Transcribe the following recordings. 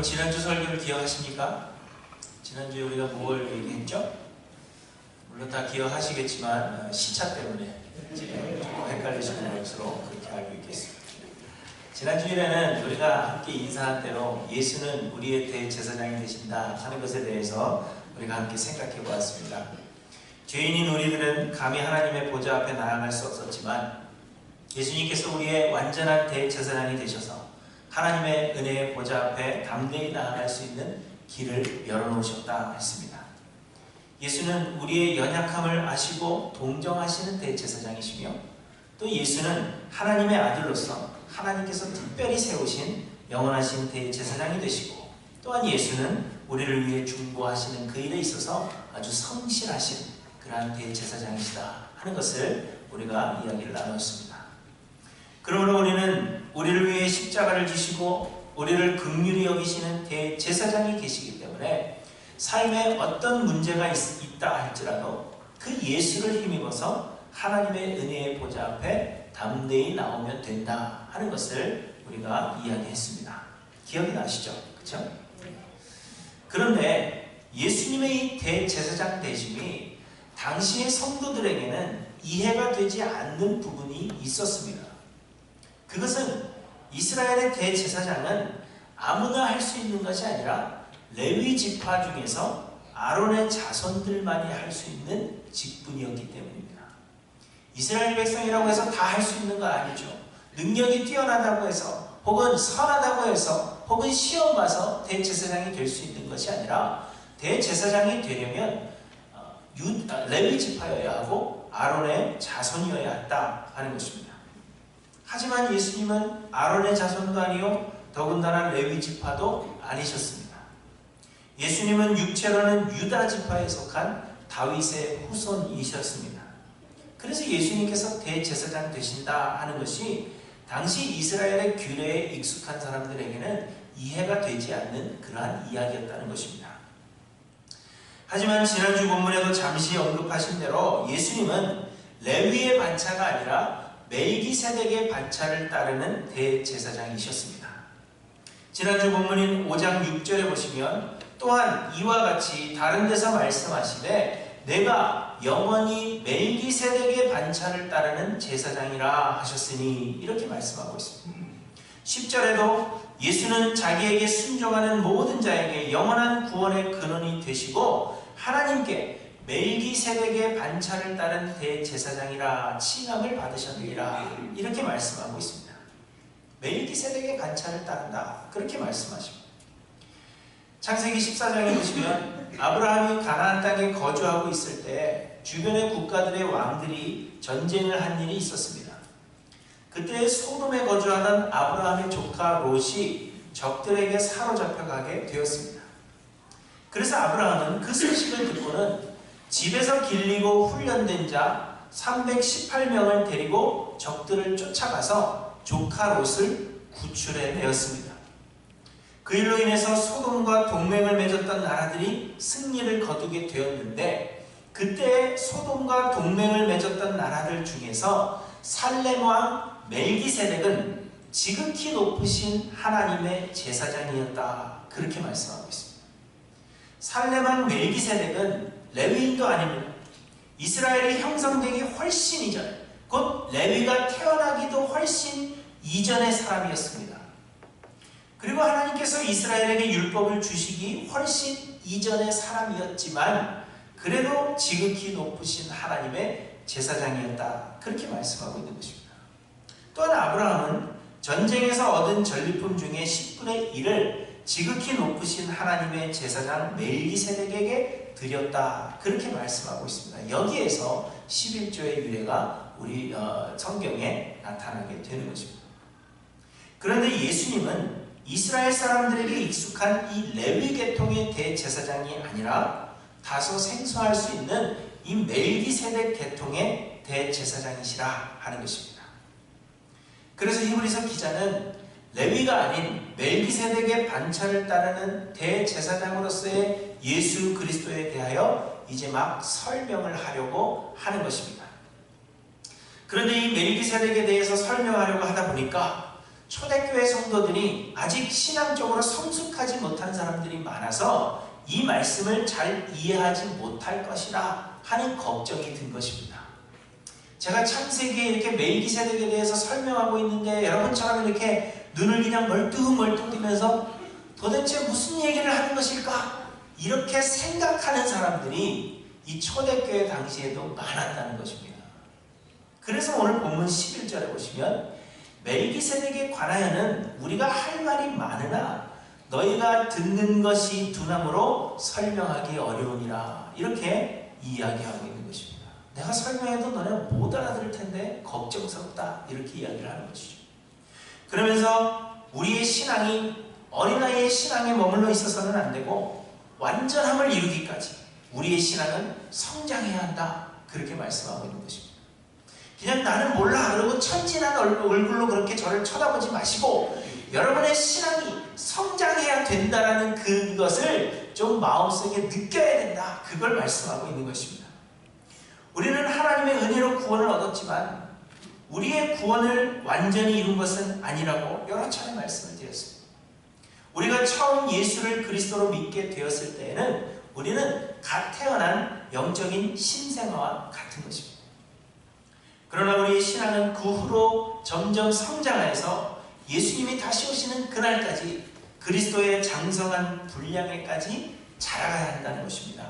지난주 설교를 기억하십니까? 지난주에 우리가 뭘 얘기했죠? 물론 다 기억하시겠지만 시차 때문에 지금 헷갈리시는 것으로 그렇게 알고 있겠습니다. 지난 주일에는 우리가 함께 인사한 대로 예수는 우리의 대제사장이 되신다 하는 것에 대해서 우리가 함께 생각해 보았습니다. 죄인인 우리들은 감히 하나님의 보좌 앞에 나아갈 수 없었지만 예수님께서 우리의 완전한 대제사장이 되셔서 하나님의 은혜의 보좌 앞에 담대히 나아갈 수 있는 길을 열어놓으셨다 했습니다. 예수는 우리의 연약함을 아시고 동정하시는 대제사장이시며 또 예수는 하나님의 아들로서 하나님께서 특별히 세우신 영원하신 대제사장이 되시고 또한 예수는 우리를 위해 중보하시는 그 일에 있어서 아주 성실하신 그러한 대제사장이시다 하는 것을 우리가 이야기를 나눴습니다. 그러므로 우리는 우리를 위해 십자가를 지시고 우리를 긍휼히 여기시는 대제사장이 계시기 때문에 삶에 어떤 문제가 있다 할지라도 그 예수를 힘입어서 하나님의 은혜의 보좌 앞에 담대히 나오면 된다 하는 것을 우리가 이야기했습니다. 기억이 나시죠? 그렇죠? 그런데 예수님의 이 대제사장 되심이 당시의 성도들에게는 이해가 되지 않는 부분이 있었습니다. 그것은 이스라엘의 대제사장은 아무나 할 수 있는 것이 아니라 레위 지파 중에서 아론의 자손들만이 할 수 있는 직분이었기 때문입니다. 이스라엘 백성이라고 해서 다 할 수 있는 거 아니죠. 능력이 뛰어나다고 해서 혹은 선하다고 해서 혹은 시험 봐서 대제사장이 될 수 있는 것이 아니라 대제사장이 되려면 레위 지파여야 하고 아론의 자손이어야 한다 하는 것입니다. 하지만 예수님은 아론의 자손도 아니요 더군다나 레위 지파도 아니셨습니다. 예수님은 육체로는 유다 지파에 속한 다윗의 후손이셨습니다. 그래서 예수님께서 대제사장 되신다 하는 것이 당시 이스라엘의 규례에 익숙한 사람들에게는 이해가 되지 않는 그러한 이야기였다는 것입니다. 하지만 지난주 본문에도 잠시 언급하신 대로 예수님은 레위의 반차가 아니라 멜기세덱의 반차를 따르는 대제사장이셨습니다. 지난주 본문인 5장 6절에 보시면 또한 이와 같이 다른 데서 말씀하시되 내가 영원히 멜기세덱의 반차를 따르는 제사장이라 하셨으니 이렇게 말씀하고 있습니다. 10절에도 예수는 자기에게 순종하는 모든 자에게 영원한 구원의 근원이 되시고 하나님께 멜기세덱의 반차를 따른 대제사장이라 칭함을 받으셨느니라 이렇게 말씀하고 있습니다. 멜기세덱의 반차를 따른다 그렇게 말씀하십니다. 창세기 14장에 보시면 아브라함이 가나안 땅에 거주하고 있을 때 주변의 국가들의 왕들이 전쟁을 한 일이 있었습니다. 그때 소돔에 거주하던 아브라함의 조카 롯이 적들에게 사로잡혀가게 되었습니다. 그래서 아브라함은 그 소식을 듣고는 집에서 길리고 훈련된 자 318명을 데리고 적들을 쫓아가서 조카 롯을 구출해내었습니다. 그 일로 인해서 소돔과 동맹을 맺었던 나라들이 승리를 거두게 되었는데 그때 소돔과 동맹을 맺었던 나라들 중에서 살렘 왕 멜기세덱은 지극히 높으신 하나님의 제사장이었다 그렇게 말씀하고 있습니다. 살렘 왕 멜기세덱은 레위인도 아닙니다. 이스라엘이 형성되기 훨씬 이전, 곧 레위가 태어나기도 훨씬 이전의 사람이었습니다. 그리고 하나님께서 이스라엘에게 율법을 주시기 훨씬 이전의 사람이었지만 그래도 지극히 높으신 하나님의 제사장이었다 그렇게 말씀하고 있는 것입니다. 또한 아브라함은 전쟁에서 얻은 전리품 중에 10분의 1을 지극히 높으신 하나님의 제사장 멜기세덱에게 드렸다 그렇게 말씀하고 있습니다. 여기에서 11조의 유래가 우리 성경에 나타나게 되는 것입니다. 그런데 예수님은 이스라엘 사람들에게 익숙한 이 레위 계통의 대제사장이 아니라 다소 생소할 수 있는 이 멜기세덱 계통의 대제사장이시라 하는 것입니다. 그래서 히브리서 기자는 레위가 아닌 멜기세덱의 반차를 따르는 대제사장으로서의 예수 그리스도에 대하여 이제 막 설명을 하려고 하는 것입니다. 그런데 이 멜기세덱에 대해서 설명하려고 하다 보니까 초대교회 성도들이 아직 신앙적으로 성숙하지 못한 사람들이 많아서 이 말씀을 잘 이해하지 못할 것이라 하는 걱정이 든 것입니다. 제가 창세기에 이렇게 멜기세덱에 대해서 설명하고 있는데 여러분처럼 이렇게 눈을 그냥 멀뚱멀뚱 뜨면서 도대체 무슨 얘기를 하는 것일까? 이렇게 생각하는 사람들이 이 초대교회 당시에도 많았다는 것입니다. 그래서 오늘 본문 11절에 보시면 멜기세덱에 관하여는 우리가 할 말이 많으나 너희가 듣는 것이 둔함으로 설명하기 어려우니라, 이렇게 이야기하고 있는 것입니다. 내가 설명해도 너네 못 알아들을 텐데 걱정스럽다, 이렇게 이야기를 하는 것이죠. 그러면서 우리의 신앙이 어린아이의 신앙에 머물러 있어서는 안 되고 완전함을 이루기까지 우리의 신앙은 성장해야 한다, 그렇게 말씀하고 있는 것입니다. 그냥 나는 몰라 그러고 천진한 얼굴로 그렇게 저를 쳐다보지 마시고 여러분의 신앙이 성장해야 된다라는 그것을 좀 마음속에 느껴야 된다, 그걸 말씀하고 있는 것입니다. 우리는 하나님의 은혜로 구원을 얻었지만 우리의 구원을 완전히 이룬 것은 아니라고 여러 차례 말씀을 드렸습니다. 우리가 처음 예수를 그리스도로 믿게 되었을 때에는 우리는 갓 태어난 영적인 신생아와 같은 것입니다. 그러나 우리의 신앙은 그 후로 점점 성장하여서 예수님이 다시 오시는 그날까지 그리스도의 장성한 분량에까지 자라가야 한다는 것입니다.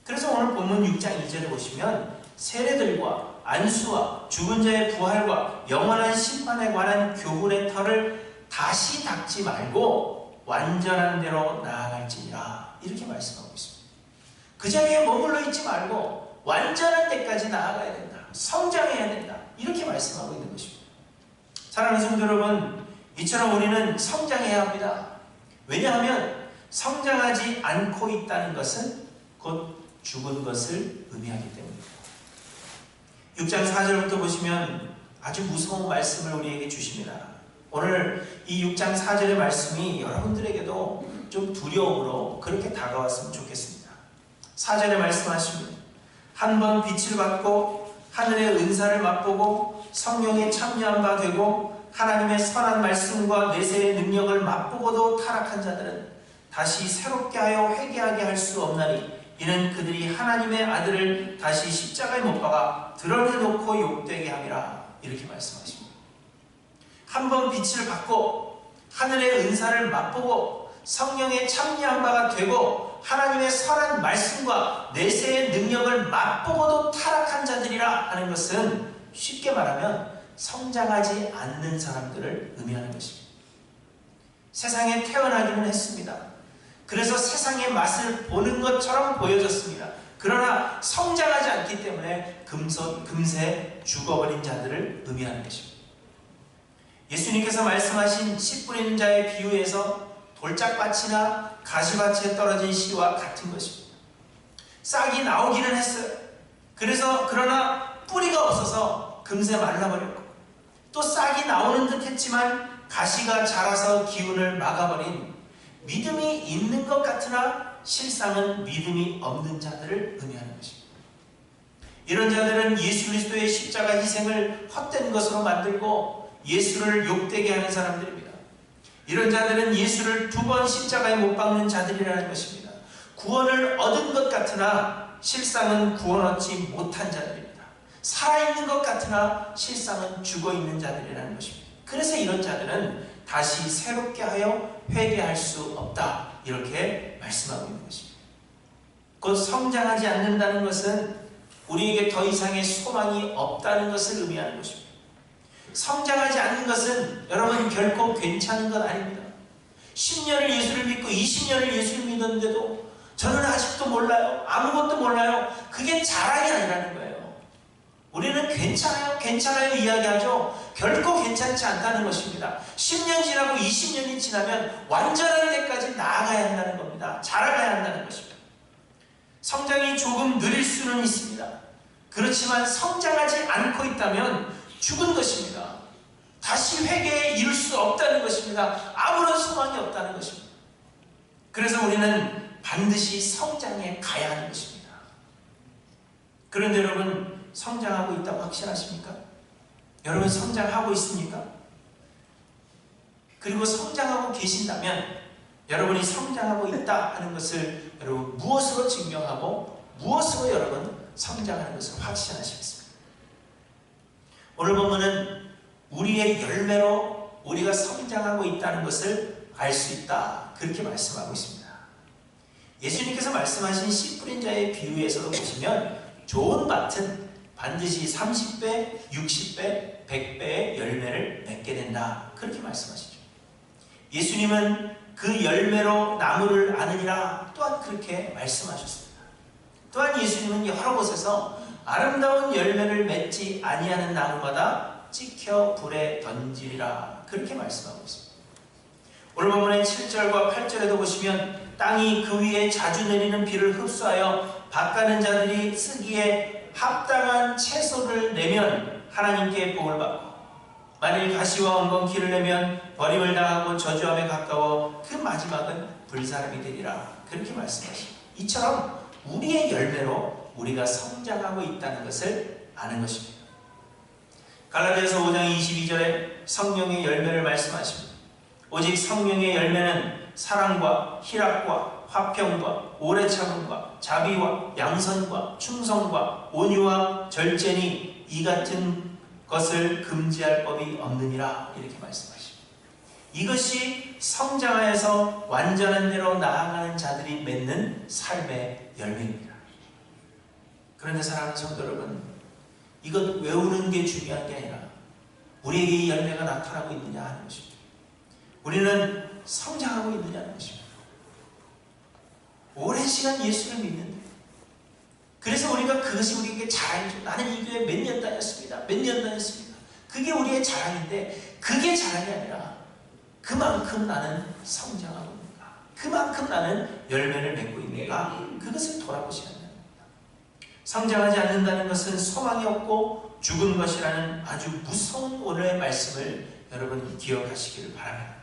그래서 오늘 본문 6장 2절에 보시면 세례들과 안수와 죽은 자의 부활과 영원한 심판에 관한 교훈의 털을 다시 닦지 말고 완전한 대로 나아갈지니라, 이렇게 말씀하고 있습니다. 그 자리에 머물러 있지 말고 완전한 데까지 나아가야 된다, 성장해야 된다, 이렇게 말씀하고 있는 것입니다. 사랑하는 성도 여러분, 이처럼 우리는 성장해야 합니다. 왜냐하면 성장하지 않고 있다는 것은 곧 죽은 것을 의미하기 때문입니다. 6장 4절부터 보시면 아주 무서운 말씀을 우리에게 주십니다. 오늘 이 6장 4절의 말씀이 여러분들에게도 좀 두려움으로 그렇게 다가왔으면 좋겠습니다. 4절에 말씀하십니다. 한 번 빛을 받고 하늘의 은사를 맛보고 성령에 참여한 바 되고 하나님의 선한 말씀과 내세의 능력을 맛보고도 타락한 자들은 다시 새롭게 하여 회개하게 할 수 없나니 이는 그들이 하나님의 아들을 다시 십자가에 못 박아 드러내놓고 욕되게 함이라, 이렇게 말씀하십니다. 한 번 빛을 받고 하늘의 은사를 맛보고 성령에 참여한 바가 되고 하나님의 선한 말씀과 내세의 능력을 맛보고도 타락한 자들이라 하는 것은 쉽게 말하면 성장하지 않는 사람들을 의미하는 것입니다. 세상에 태어나기는 했습니다. 그래서 세상의 맛을 보는 것처럼 보여졌습니다. 그러나 성장하지 않기 때문에 금세 죽어버린 자들을 의미하는 것입니다. 예수님께서 말씀하신 씨 뿌리는 자의 비유에서 돌짝밭이나 가시밭에 떨어진 씨와 같은 것입니다. 싹이 나오기는 했어요. 그러나 뿌리가 없어서 금세 말라버렸고, 또 싹이 나오는 듯 했지만 가시가 자라서 기운을 막아버린 믿음이 있는 것 같으나 실상은 믿음이 없는 자들을 의미하는 것입니다. 이런 자들은 예수 그리스도의 십자가 희생을 헛된 것으로 만들고 예수를 욕되게 하는 사람들입니다. 이런 자들은 예수를 2번 십자가에 못 박는 자들이라는 것입니다. 구원을 얻은 것 같으나 실상은 구원 얻지 못한 자들입니다. 살아있는 것 같으나 실상은 죽어있는 자들이라는 것입니다. 그래서 이런 자들은 다시 새롭게 하여 회개할 수 없다, 이렇게 말씀하고 있는 것입니다. 곧 성장하지 않는다는 것은 우리에게 더 이상의 소망이 없다는 것을 의미하는 것입니다. 성장하지 않는 것은 여러분 결코 괜찮은 것 아닙니다. 10년을 예수를 믿고 20년을 예수를 믿었는데도 저는 아직도 몰라요, 아무것도 몰라요, 그게 자랑이 아니라는 거예요. 우리는 괜찮아요 이야기하죠. 결코 괜찮지 않다는 것입니다. 10년 지나고 20년이 지나면 완전한 데까지 나아가야 한다는 겁니다. 자라가야 한다는 것입니다. 성장이 조금 느릴 수는 있습니다. 그렇지만 성장하지 않고 있다면 죽은 것입니다. 다시 회개에 이룰 수 없다는 것입니다. 아무런 소망이 없다는 것입니다. 그래서 우리는 반드시 성장해 가야 하는 것입니다. 그런데 여러분, 성장하고 있다고 확신하십니까? 여러분 성장하고 있습니까? 그리고 성장하고 계신다면 여러분이 성장하고 있다 하는 것을 여러분 무엇으로 증명하고 무엇으로 여러분 성장하는 것을 확신하시겠습니까? 오늘 본문은 우리의 열매로 우리가 성장하고 있다는 것을 알 수 있다, 그렇게 말씀하고 있습니다. 예수님께서 말씀하신 씨 뿌린 자의 비유에서도 보시면 좋은 밭은 반드시 30배, 60배, 100배의 열매를 맺게 된다, 그렇게 말씀하시죠. 예수님은 그 열매로 나무를 아느니라 또한 그렇게 말씀하셨습니다. 또한 예수님은 여러 곳에서 아름다운 열매를 맺지 아니하는 나무마다 찍혀 불에 던지리라, 그렇게 말씀하고 있습니다. 오늘 본문의 7절과 8절에도 보시면 땅이 그 위에 자주 내리는 비를 흡수하여 밭가는 자들이 쓰기에 합당한 채소를 내면 하나님께 복을 받고, 만일 가시와 엉겅퀴를 내면 버림을 당하고 저주함에 가까워 그 마지막은 불사람이 되리라, 그렇게 말씀하십니다. 이처럼 우리의 열매로 우리가 성장하고 있다는 것을 아는 것입니다. 갈라디아서 5장 22절에 성령의 열매를 말씀하십니다. 오직 성령의 열매는 사랑과 희락과 화평과 오래 참음과 자비와 양선과 충성과 온유와 절제니 이 같은 것을 금지할 법이 없느니라, 이렇게 말씀하십니다. 이것이 성장하여서 완전한 대로 나아가는 자들이 맺는 삶의 열매입니다. 그런데 사랑하는 성도 여러분, 이것 외우는 게 중요한 게 아니라 우리에게 이 열매가 나타나고 있느냐 하는 것입니다. 우리는 성장하고 있느냐는 것입니다. 오랜 시간 예수를 믿는데, 그래서 우리가 그것이 우리에게 자랑이죠. 나는 이 교회 몇 년 다녔습니다. 몇 년 다녔습니다. 그게 우리의 자랑인데, 그게 자랑이 아니라 그만큼 나는 성장하고 있는가, 그만큼 나는 열매를 맺고 있는가, 그것을 돌아보셔야 합니다. 성장하지 않는다는 것은 소망이 없고 죽은 것이라는 아주 무서운 오늘의 말씀을 여러분 기억하시기를 바랍니다.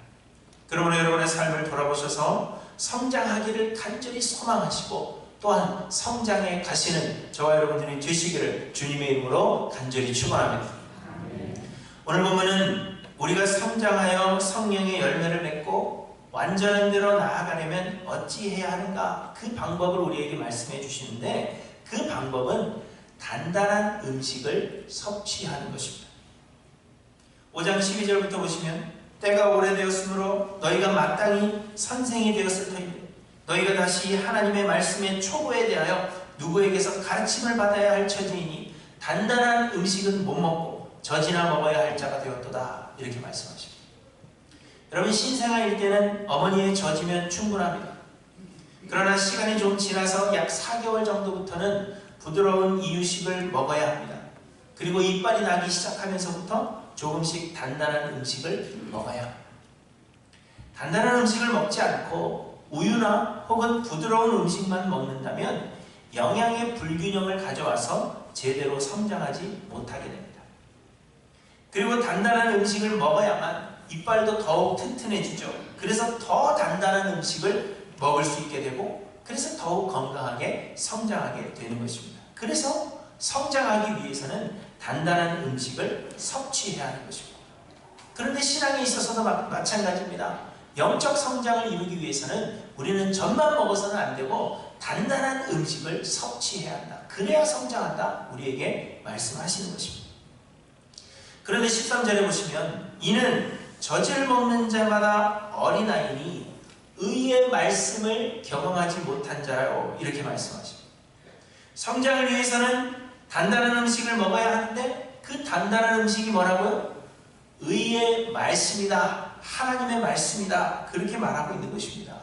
그러므로 여러분의 삶을 돌아보셔서 성장하기를 간절히 소망하시고 또한 성장해 가시는 저와 여러분들이 되시기를 주님의 이름으로 간절히 축원합니다. 오늘 보면은 우리가 성장하여 성령의 열매를 맺고 완전한 대로 나아가려면 어찌해야 하는가, 그 방법을 우리에게 말씀해 주시는데, 그 방법은 단단한 음식을 섭취하는 것입니다. 5장 12절부터 보시면 때가 오래되었으므로 너희가 마땅히 선생이 되었을 터인데 너희가 다시 하나님의 말씀의 초보에 대하여 누구에게서 가르침을 받아야 할 처지이니 단단한 음식은 못 먹고 젖이나 먹어야 할 자가 되었도다, 이렇게 말씀하십니다. 여러분, 신생아일 때는 어머니의 젖이면 충분합니다. 그러나 시간이 좀 지나서 약 4개월 정도부터는 부드러운 이유식을 먹어야 합니다. 그리고 이빨이 나기 시작하면서부터 조금씩 단단한 음식을 먹어야 합니다. 단단한 음식을 먹지 않고 우유나 혹은 부드러운 음식만 먹는다면 영양의 불균형을 가져와서 제대로 성장하지 못하게 됩니다. 그리고 단단한 음식을 먹어야만 이빨도 더욱 튼튼해지죠. 그래서 더 단단한 음식을 먹을 수 있게 되고, 그래서 더욱 건강하게 성장하게 되는 것입니다. 그래서 성장하기 위해서는 단단한 음식을 섭취해야 하는 것입니다. 그런데 신앙에 있어서도 마찬가지입니다. 영적 성장을 이루기 위해서는 우리는 젖만 먹어서는 안 되고 단단한 음식을 섭취해야 한다. 그래야 성장한다, 우리에게 말씀하시는 것입니다. 그런데 13절에 보시면 이는 젖을 먹는 자마다 어린아이니 의의 말씀을 경험하지 못한 자라요, 이렇게 말씀하십니다. 성장을 위해서는 단단한 음식을 먹어야 하는데 그 단단한 음식이 뭐라고요? 의의 말씀이다, 하나님의 말씀이다, 그렇게 말하고 있는 것입니다.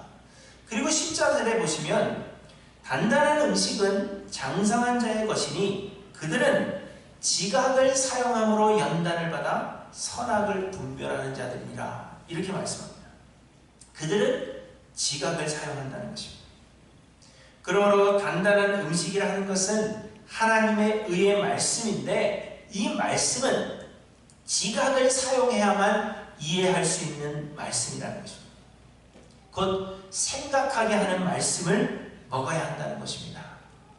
그리고 14절에 보시면 단단한 음식은 장성한 자의 것이니 그들은 지각을 사용함으로 연단을 받아 선악을 분별하는 자들이라, 이렇게 말씀합니다. 그들은 지각을 사용한다는 것입니다. 그러므로 단단한 음식이라 하는 것은 하나님의 의의 말씀인데, 이 말씀은 지각을 사용해야만 이해할 수 있는 말씀이라는 것입니다. 곧 생각하게 하는 말씀을 먹어야 한다는 것입니다.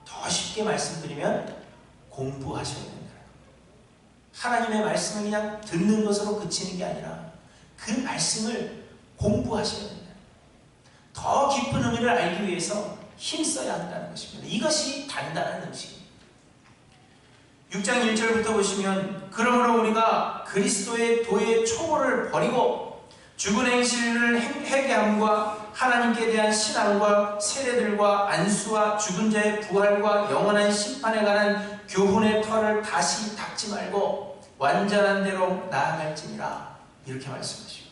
더 쉽게 말씀드리면 공부하셔야 된다. 하나님의 말씀을 그냥 듣는 것으로 그치는 게 아니라 그 말씀을 공부하셔야 된다. 더 깊은 의미를 알기 위해서 힘써야 한다는 것입니다. 이것이 단단한 음식입니다. 6장 1절부터 보시면 그러므로 우리가 그리스도의 도의 초보를 버리고 죽은 행실을 회개함과 하나님께 대한 신앙과 세례들과 안수와 죽은 자의 부활과 영원한 심판에 관한 교훈의 털을 다시 닦지 말고 완전한 대로 나아갈지니라 이렇게 말씀하시고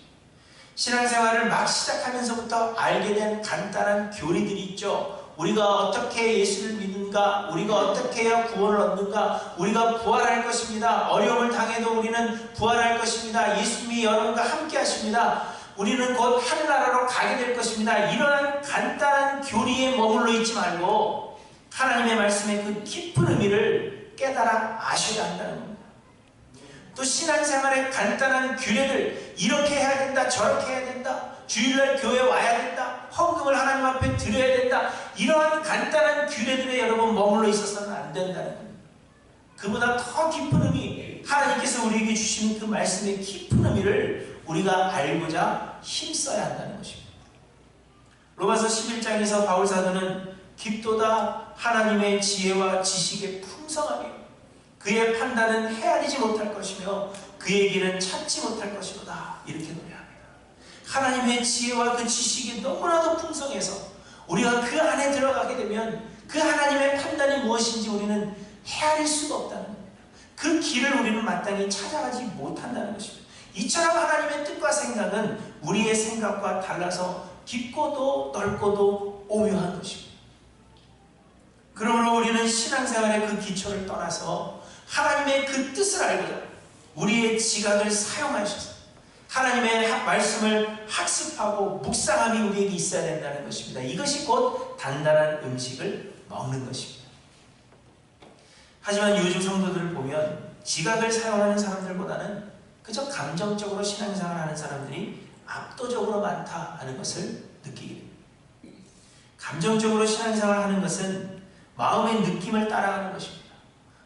신앙생활을 막 시작하면서부터 알게 된 간단한 교리들이 있죠. 우리가 어떻게 예수를 믿는가, 우리가 어떻게 해야 구원을 얻는가, 우리가 부활할 것입니다. 어려움을 당해도 우리는 부활할 것입니다. 예수님이 여러분과 함께 하십니다. 우리는 곧 하늘나라로 가게 될 것입니다. 이러한 간단한 교리에 머물러 있지 말고 하나님의 말씀의 그 깊은 의미를 깨달아 아셔야 한다는 겁니다. 또 신앙생활의 간단한 규례들, 이렇게 해야 된다, 저렇게 해야 된다, 주일날 교회 와야 된다, 헌금을 하나님 앞에 드려야 된다, 이러한 간단한 규례들에 여러분 머물러 있어서는 안 된다는 겁니다. 그보다 더 깊은 의미, 하나님께서 우리에게 주시는 그 말씀의 깊은 의미를 우리가 알고자 힘써야 한다는 것입니다. 로마서 11장에서 바울사도는 깊도다 하나님의 지혜와 지식의 풍성함이요 그의 판단은 헤아리지 못할 것이며 그의 길은 찾지 못할 것이로다 이렇게 노래합니다. 하나님의 지혜와 그 지식이 너무나도 풍성해서 우리가 그 안에 들어가게 되면 그 하나님의 판단이 무엇인지 우리는 헤아릴 수가 없다는 겁니다. 그 길을 우리는 마땅히 찾아가지 못한다는 것입니다. 이처럼 하나님의 뜻과 생각은 우리의 생각과 달라서 깊고도 넓고도 오묘한 것입니다. 그러므로 우리는 신앙생활의 그 기초를 떠나서 하나님의 그 뜻을 알고자 우리의 지각을 사용하셔서 하나님의 말씀을 학습하고 묵상함이 우리에게 있어야 된다는 것입니다. 이것이 곧 단단한 음식을 먹는 것입니다. 하지만 요즘 성도들을 보면 지각을 사용하는 사람들보다는 그저 감정적으로 신앙생활을 하는 사람들이 압도적으로 많다 하는 것을 느끼게 됩니다. 감정적으로 신앙생활을 하는 것은 마음의 느낌을 따라가는 것입니다.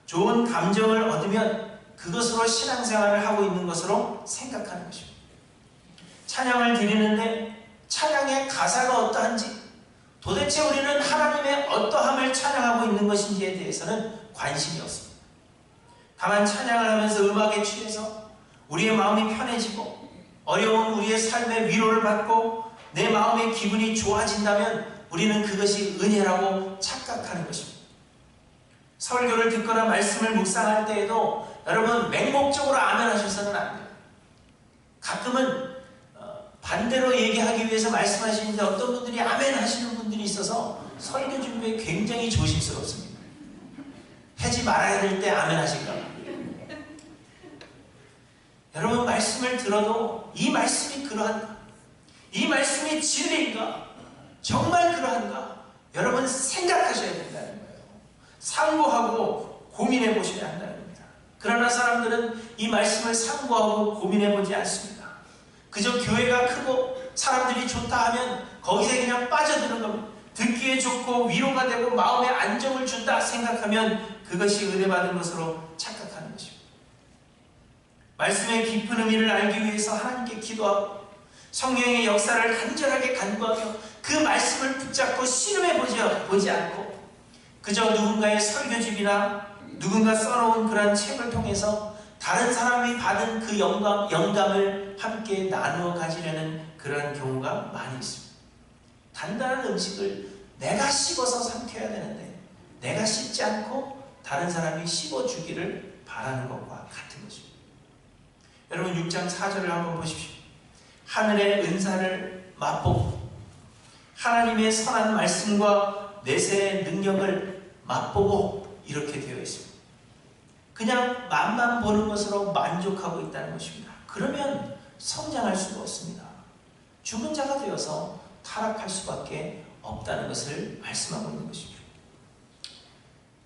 좋은 감정을 얻으면 그것으로 신앙생활을 하고 있는 것으로 생각하는 것입니다. 찬양을 드리는데 찬양의 가사가 어떠한지, 도대체 우리는 하나님의 어떠함을 찬양하고 있는 것인지에 대해서는 관심이 없습니다. 다만 찬양을 하면서 음악에 취해서 우리의 마음이 편해지고 어려운 우리의 삶의 위로를 받고 내 마음의 기분이 좋아진다면 우리는 그것이 은혜라고 착각하는 것입니다. 설교를 듣거나 말씀을 묵상할 때에도 여러분 맹목적으로 아멘 하셔서는 안 돼요. 가끔은 반대로 얘기하기 위해서 말씀하시는데 어떤 분들이 아멘 하시는 분들이 있어서 설교 준비에 굉장히 조심스럽습니다. 하지 말아야 될 때 아멘 하실까 봐. 여러분 말씀을 들어도 이 말씀이 그러한가? 이 말씀이 진리인가? 정말 그러한가? 여러분 생각하셔야 된다는 거예요. 상고하고 고민해 보셔야 한다는 겁니다. 그러나 사람들은 이 말씀을 상고하고 고민해 보지 않습니다. 그저 교회가 크고 사람들이 좋다 하면 거기서 그냥 빠져드는 겁니다. 듣기에 좋고 위로가 되고 마음에 안정을 준다 생각하면 그것이 은혜받은 것으로 착각하는 것입니다. 말씀의 깊은 의미를 알기 위해서 하나님께 기도하고 성령의 역사를 간절하게 간구하며 그 말씀을 붙잡고 신음해 보지 않고 그저 누군가의 설교집이나 누군가 써놓은 그런 책을 통해서 다른 사람이 받은 그 영감을 함께 나누어 가지려는 그런 경우가 많이 있습니다. 단단한 음식을 내가 씹어서 삼켜야 되는데 내가 씹지 않고 다른 사람이 씹어주기를 바라는 것과 같은 것입니다. 여러분 6장 4절을 한번 보십시오. 하늘의 은사를 맛보고 하나님의 선한 말씀과 내세의 능력을 맛보고 이렇게 되어 있습니다. 그냥 맛만 보는 것으로 만족하고 있다는 것입니다. 그러면 성장할 수가 없습니다. 죽은 자가 되어서 타락할 수밖에 없다는 것을 말씀하고 있는 것입니다.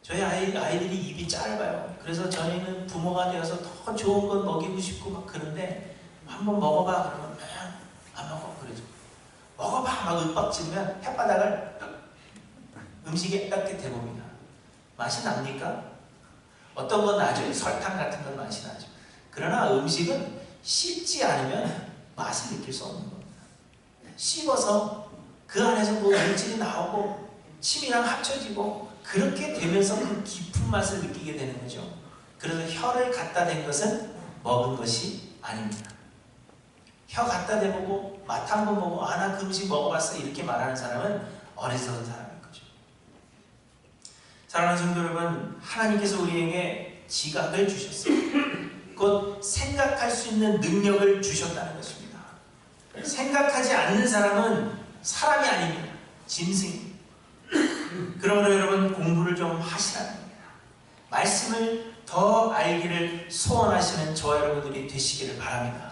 저희 아이들이 입이 짧아요. 그래서 저희는 부모가 되어서 더 좋은 건 먹이고 싶고 막 그런데 한번 먹어봐 그러면 안 먹어 그러죠. 먹어봐 막 윽박지르면 혓바닥을 음식에 이렇게 대봅니다. 맛이 납니까? 어떤 건 나죠. 설탕 같은 건 맛이 나죠. 그러나 음식은 씹지 않으면 맛을 느낄 수 없는 겁니다. 씹어서 그 안에서 뭐 물질이 나오고 침이랑 합쳐지고 그렇게 되면서 그 깊은 맛을 느끼게 되는 거죠. 그래서 혀를 갖다 댄 것은 먹은 것이 아닙니다. 혀 갖다 대보고 맛 한번 보고 아, 나 그 음식 먹어봤어 이렇게 말하는 사람은 어리석은 사람인 거죠. 사랑하는 성도 여러분, 하나님께서 우리에게 지각을 주셨어요. 곧 생각할 수 있는 능력을 주셨다는 것입니다. 생각하지 않는 사람은 사람이 아닙니다. 짐승입니다. 그러므로 여러분 공부를 좀 하시라는 겁니다. 말씀을 더 알기를 소원하시는 저와 여러분들이 되시기를 바랍니다.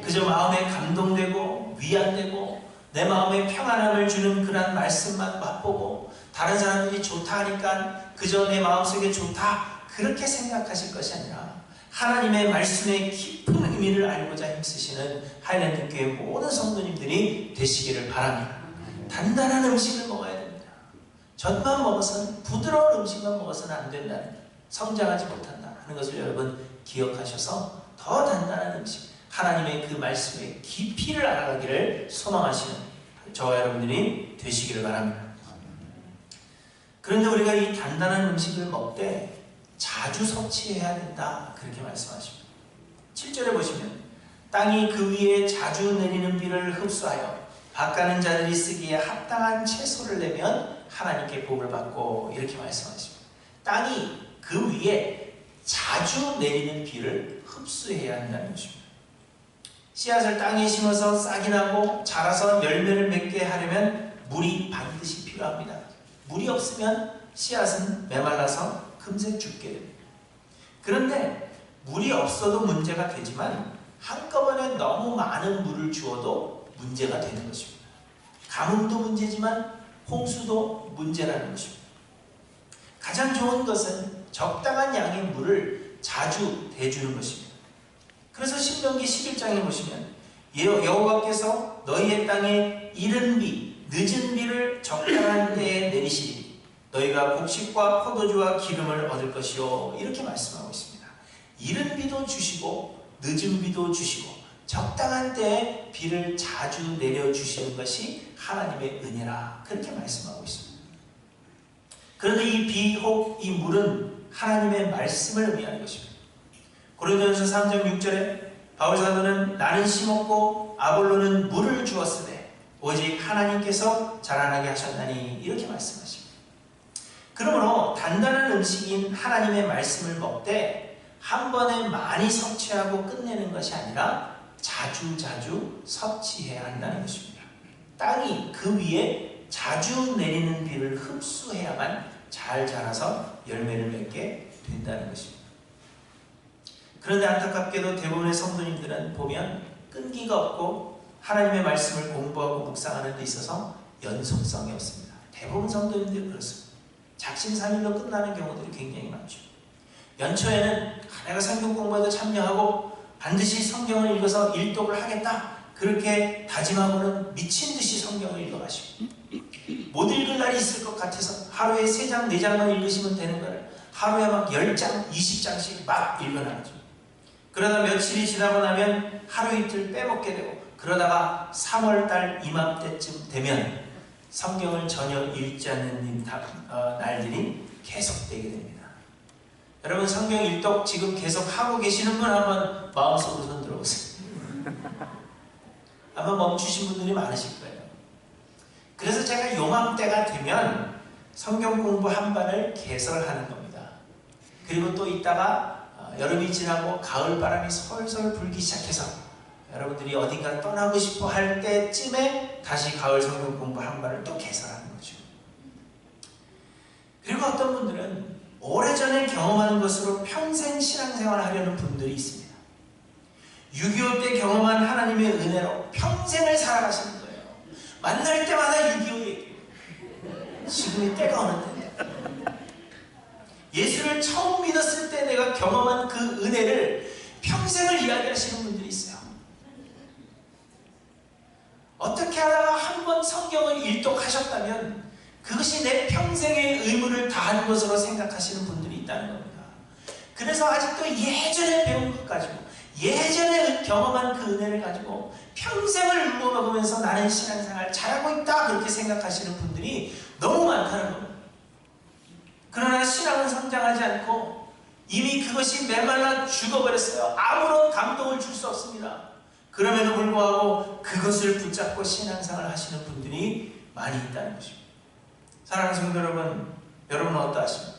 그저 마음에 감동되고 위안되고 내 마음에 평안함을 주는 그런 말씀만 맛보고 다른 사람들이 좋다 하니까 그저 내 마음속에 좋다 그렇게 생각하실 것이 아니라 하나님의 말씀의 깊은 의미를 알고자 힘쓰시는 하이랜드 교회 모든 성도님들이 되시기를 바랍니다. 단단한 음식을 먹어야 됩니다. 젖만 먹어서는, 부드러운 음식만 먹어서는 안 된다는, 성장하지 못한다 하는 것을 여러분 기억하셔서 더 단단한 음식, 하나님의 그 말씀의 깊이를 알아가기를 소망하시는 저와 여러분들이 되시기를 바랍니다. 그런데 우리가 이 단단한 음식을 먹되 자주 섭취해야 된다 그렇게 말씀하십니다. 7절에 보시면 땅이 그 위에 자주 내리는 비를 흡수하여 밭가는 자들이 쓰기에 합당한 채소를 내면 하나님께 복을 받고 이렇게 말씀하십니다. 땅이 그 위에 자주 내리는 비를 흡수해야 한다는 것입니다. 씨앗을 땅에 심어서 싹이 나고 자라서 열매를 맺게 하려면 물이 반드시 필요합니다. 물이 없으면 씨앗은 메말라서 금세 죽게 됩니다. 그런데 물이 없어도 문제가 되지만 한꺼번에 너무 많은 물을 주어도 문제가 되는 것입니다. 가뭄도 문제지만 홍수도 문제라는 것입니다. 가장 좋은 것은 적당한 양의 물을 자주 대주는 것입니다. 그래서 신명기 11장에 보시면 여호와께서 너희의 땅에 이른 비, 늦은 비를 적당한 때에 내리시리 너희가 곡식과 포도주와 기름을 얻을 것이요 이렇게 말씀하고 있습니다. 이른 비도 주시고 늦은 비도 주시고 적당한 때에 비를 자주 내려주시는 것이 하나님의 은혜라 그렇게 말씀하고 있습니다. 그런데 이 비, 혹 이 물은 하나님의 말씀을 의미하는 것입니다. 고린도전서 3장 6절에 바울 사도는 나는 심었고 아볼로는 물을 주었으되 오직 하나님께서 자라나게 하셨나니 이렇게 말씀하십니다. 그러므로 단단한 음식인 하나님의 말씀을 먹되 한 번에 많이 섭취하고 끝내는 것이 아니라 자주 섭취해야 한다는 것입니다. 땅이 그 위에 자주 내리는 비를 흡수해야만 잘 자라서 열매를 맺게 된다는 것입니다. 그런데 안타깝게도 대부분의 성도님들은 보면 끈기가 없고 하나님의 말씀을 공부하고 묵상하는 데 있어서 연속성이 없습니다. 대부분 성도님들이 그렇습니다. 작심삼일로 끝나는 경우들이 굉장히 많죠. 연초에는 내가 성경 공부에도 참여하고 반드시 성경을 읽어서 일독을 하겠다 그렇게 다짐하고는 미친 듯이 성경을 읽어가시고 못 읽을 날이 있을 것 같아서 하루에 3장, 4장만 읽으시면 되는 거를 하루에 막 10장, 20장씩 막 읽어나가죠. 그러다 며칠이 지나고 나면 하루 이틀 빼먹게 되고 그러다가 3월달 이맘때쯤 되면 성경을 전혀 읽지 않는 날들이 계속되게 됩니다. 여러분 성경 일독 지금 계속 하고 계시는 분 한번 마음속으로 손 들어보세요. 아마 멈추신 분들이 많으실 거예요. 그래서 제가 요맘때가 되면 성경 공부 한 반을 개설하는 겁니다. 그리고 또 이따가 여름이 지나고 가을바람이 솔솔 불기 시작해서 여러분들이 어딘가 떠나고 싶어 할 때쯤에 다시 가을 성경 공부 한 반을 또 개설하는 거죠. 그리고 어떤 분들은 오래전에 경험하는 것으로 평생 신앙생활을 하려는 분들이 있습니다. 6.25 때 경험한 하나님의 은혜로 평생을 살아가시는 거예요. 만날 때마다 6.25 얘기해요. 지금이 때가 어느 때인데 예수를 처음 믿었을 때 내가 경험한 그 은혜를 평생을 이야기하시는 분들이 있어요. 어떻게 하다가 한 번 성경을 일독하셨다면 그것이 내 평생의 의무를 다한 것으로 생각하시는 분들이 있다는 겁니다. 그래서 아직도 예전에 배운 것 가지고 예전에 경험한 그 은혜를 가지고 평생을 물어먹으면서 나는 신앙생활 잘하고 있다 그렇게 생각하시는 분들이 너무 많다는 겁니다. 그러나 신앙은 성장하지 않고 이미 그것이 메말라 죽어버렸어요. 아무런 감동을 줄 수 없습니다. 그럼에도 불구하고 그것을 붙잡고 신앙생활을 하시는 분들이 많이 있다는 것입니다. 사랑하는 성도 여러분, 여러분은 어떠하십니까?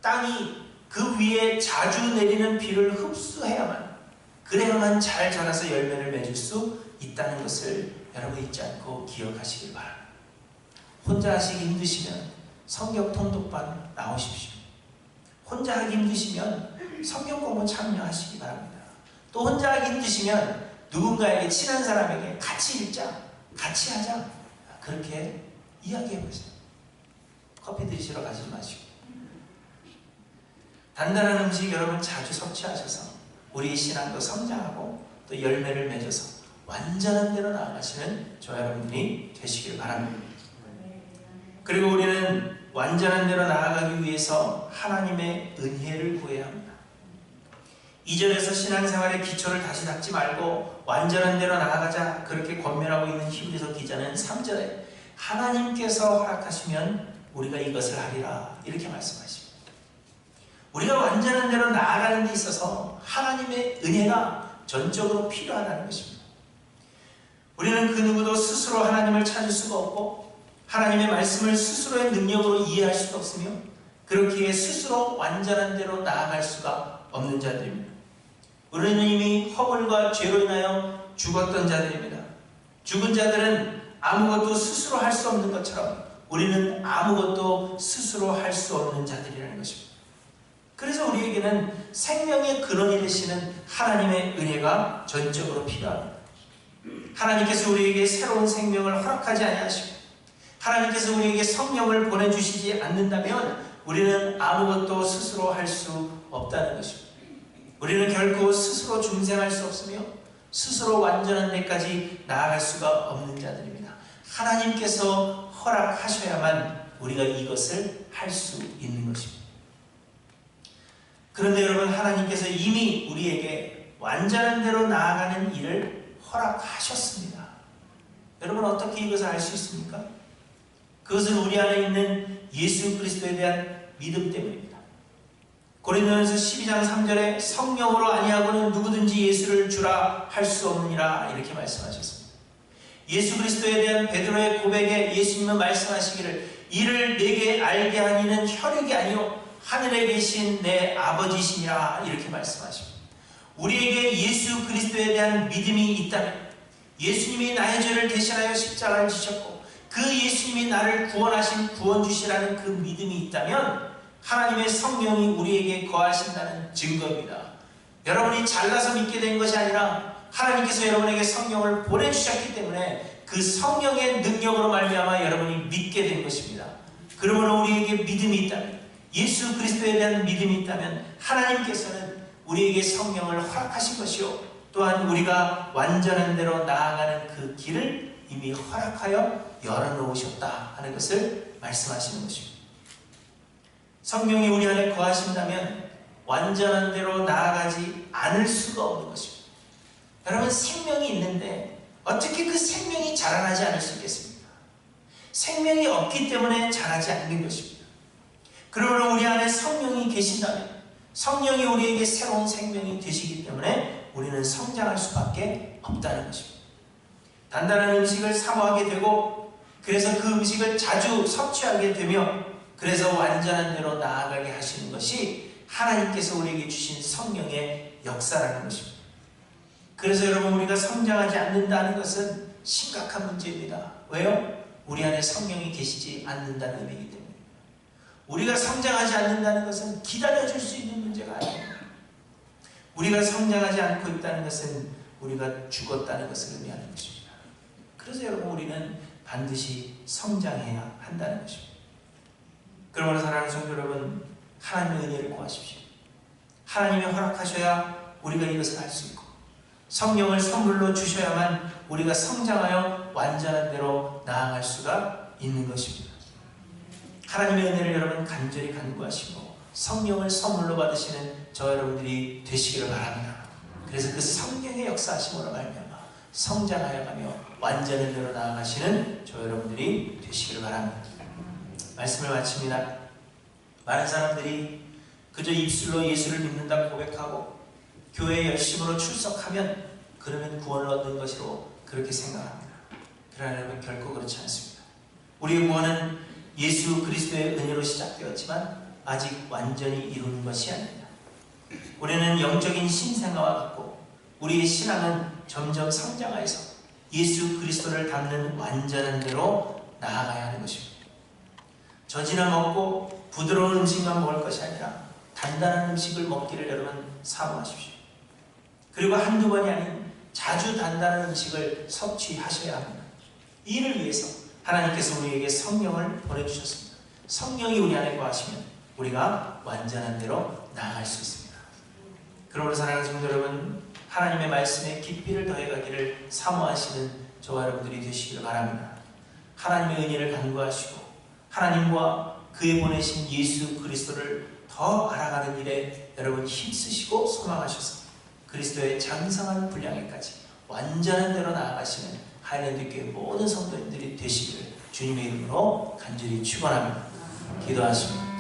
땅이 그 위에 자주 내리는 비를 흡수해야만, 그래야만 잘 자라서 열매를 맺을 수 있다는 것을 여러분 잊지 않고 기억하시길 바랍니다. 혼자 하시기 힘드시면 성경 통독반 나오십시오. 혼자 하기 힘드시면 성경 공부 참여하시기 바랍니다. 또 혼자 하기 힘드시면 누군가에게, 친한 사람에게 같이 읽자, 같이 하자, 그렇게 이야기해보세요. 커피 드시러 가지 마시고. 단단한 음식 여러분 자주 섭취하셔서 우리 신앙도 성장하고 또 열매를 맺어서 완전한 대로 나아가시는 저 여러분들이 되시길 바랍니다. 그리고 우리는 완전한 대로 나아가기 위해서 하나님의 은혜를 구해야 합니다. 2절에서 신앙생활의 기초를 다시 닦지 말고 완전한 대로 나아가자 그렇게 권면하고 있는 히브리서 기자는 3절에 하나님께서 허락하시면 우리가 이것을 하리라 이렇게 말씀하십니다. 우리가 완전한 대로 나아가는 데 있어서 하나님의 은혜가 전적으로 필요하다는 것입니다. 우리는 그 누구도 스스로 하나님을 찾을 수가 없고 하나님의 말씀을 스스로의 능력으로 이해할 수도 없으며 그렇기에 스스로 완전한 대로 나아갈 수가 없는 자들입니다. 우리는 이미 허물과 죄로 인하여 죽었던 자들입니다. 죽은 자들은 아무것도 스스로 할 수 없는 것처럼 우리는 아무것도 스스로 할 수 없는 자들이라는 것입니다. 그래서 우리에게는 생명의 근원이 되시는 하나님의 은혜가 전적으로 필요합니다. 하나님께서 우리에게 새로운 생명을 허락하지 아니하시고 하나님께서 우리에게 성령을 보내주시지 않는다면 우리는 아무것도 스스로 할 수 없다는 것입니다. 우리는 결코 스스로 중생할 수 없으며 스스로 완전한 데까지 나아갈 수가 없는 자들입니다. 하나님께서 허락하셔야만 우리가 이것을 할 수 있는 것입니다. 그런데 여러분, 하나님께서 이미 우리에게 완전한 대로 나아가는 일을 허락하셨습니다. 여러분, 어떻게 이것을 알 수 있습니까? 그것은 우리 안에 있는 예수 그리스도에 대한 믿음 때문입니다. 고린도전서 12장 3절에 성령으로 아니하고는 누구든지 예수를 주라 할 수 없느니라 이렇게 말씀하셨습니다. 예수 그리스도에 대한 베드로의 고백에 예수님은 말씀하시기를 이를 내게 알게 하니는 혈육이 아니요 하늘에 계신 내 아버지시니라 이렇게 말씀하십니다. 우리에게 예수 그리스도에 대한 믿음이 있다면 예수님이 나의 죄를 대신하여 십자가를 지셨고 그 예수님이 나를 구원하신 구원주시라는 그 믿음이 있다면 하나님의 성령이 우리에게 거하신다는 증거입니다. 여러분이 잘나서 믿게 된 것이 아니라 하나님께서 여러분에게 성령을 보내주셨기 때문에 그 성령의 능력으로 말미암아 여러분이 믿게 된 것입니다. 그러므로 우리에게 믿음이 있다면 예수 그리스도에 대한 믿음이 있다면 하나님께서는 우리에게 성령을 허락하신 것이요 또한 우리가 완전한 대로 나아가는 그 길을 이미 허락하여 열어놓으셨다 하는 것을 말씀하시는 것입니다. 성령이 우리 안에 거하신다면 완전한 대로 나아가지 않을 수가 없는 것입니다. 여러분, 생명이 있는데 어떻게 그 생명이 자라나지 않을 수 있겠습니까? 생명이 없기 때문에 자라지 않는 것입니다. 그러므로 우리 안에 성령이 계신다면 성령이 우리에게 새로운 생명이 되시기 때문에 우리는 성장할 수밖에 없다는 것입니다. 단단한 음식을 사모하게 되고 그래서 그 음식을 자주 섭취하게 되며 그래서 완전한 대로 나아가게 하시는 것이 하나님께서 우리에게 주신 성령의 역사라는 것입니다. 그래서 여러분, 우리가 성장하지 않는다는 것은 심각한 문제입니다. 왜요? 우리 안에 성령이 계시지 않는다는 의미이기 때문에. 우리가 성장하지 않는다는 것은 기다려줄 수 있는 문제가 아닙니다. 우리가 성장하지 않고 있다는 것은 우리가 죽었다는 것을 의미하는 것입니다. 그래서 여러분, 우리는 반드시 성장해야 한다는 것입니다. 그러므로 사랑하는 성도 여러분, 하나님의 은혜를 구하십시오. 하나님이 허락하셔야 우리가 이것을 할 수 있고 성령을 선물로 주셔야만 우리가 성장하여 완전한 대로 나아갈 수가 있는 것입니다. 하나님의 은혜를 여러분 간절히 간구하시고 성령을 선물로 받으시는 저 여러분들이 되시기를 바랍니다. 그래서 그 성령의 역사하심으로 말미암아 성장하여가며 완전한 대로 나아가시는 저 여러분들이 되시기를 바랍니다. 말씀을 마칩니다. 많은 사람들이 그저 입술로 예수를 믿는다 고백하고 교회에 열심으로 출석하면 그러면 구원을 얻는 것으로 그렇게 생각합니다. 그러나 여러분, 결코 그렇지 않습니다. 우리의 구원은 예수 그리스도의 은혜로 시작되었지만 아직 완전히 이룬 것이 아닙니다. 우리는 영적인 신생아와 같고 우리의 신앙은 점점 성장하여서 예수 그리스도를 닮는 완전한 대로 나아가야 하는 것입니다. 젖이나 먹고 부드러운 음식만 먹을 것이 아니라 단단한 음식을 먹기를 여러분 사모하십시오. 그리고 한두 번이 아닌 자주 단단한 음식을 섭취하셔야 합니다. 이를 위해서 하나님께서 우리에게 성령을 보내주셨습니다. 성령이 우리 안에 거하시면 우리가 완전한 대로 나아갈 수 있습니다. 그러므로 사랑하는 성도 여러분, 하나님의 말씀에 깊이를 더해가기를 사모하시는 저와 여러분들이 되시기를 바랍니다. 하나님의 은혜를 간구하시고 하나님과 그의 보내신 예수 그리스도를 더 알아가는 일에 여러분 힘쓰시고 소망하셔서 그리스도의 장성한 분량에까지 완전한 대로 나아가시는 하이랜드 교회 모든 성도님들이 되시기를 주님의 이름으로 간절히 축원합니다. 기도하십니다.